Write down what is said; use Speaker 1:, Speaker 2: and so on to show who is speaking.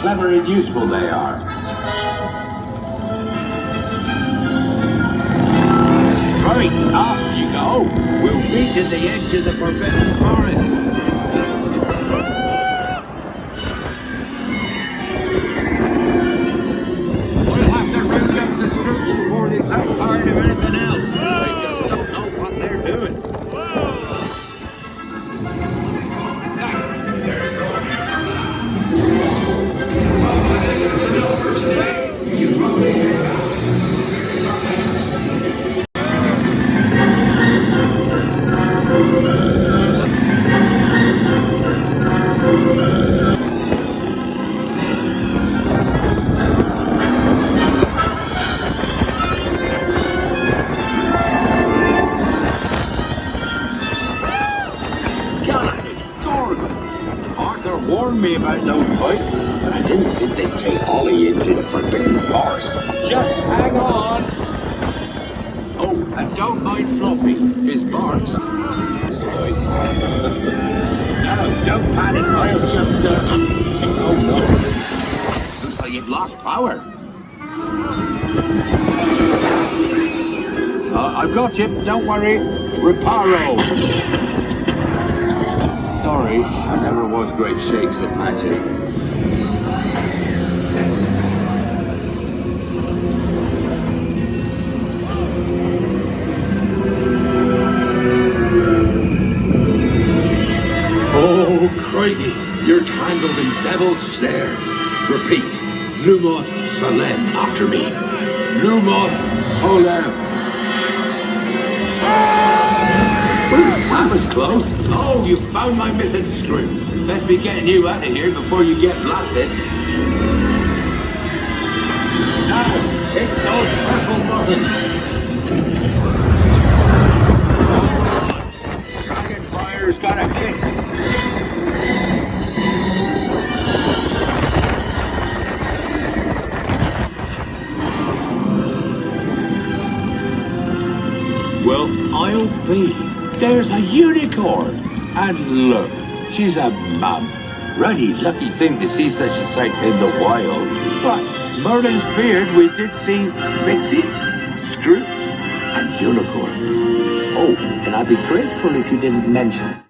Speaker 1: clever and useful they are. Right, off you go. We'll meet at the edge of the Forbidden Forest. We'll have to ring up the Scrooge before they start firing of anything else. They just don't know what they're doing. Parker warned me about those bikes, but I didn't think they'd take Ollie into the Forbidden Forest. Just hang on. Oh, and don't mind Floppy. His barks his voice. No, don't panic. I'll just, oh no. Looks like you've lost power. I've got you. Don't worry. Reparo. Sorry, I never was great shakes at magic. Oh, crikey, you're tangled in devil's snare. Repeat, Lumos Solem after me. Lumos Solem. That was close. Oh, you found my missing screws. Best be getting you out of here before you get blasted. Now, hit those purple buttons. Dragonfire's got a kick. Well, I'll be. There's a unicorn! And look, she's a mum. Really lucky thing to see such a sight in the wild. But Merlin's beard, we did see pixies, scroots, and unicorns. Oh, and I'd be grateful if you didn't mention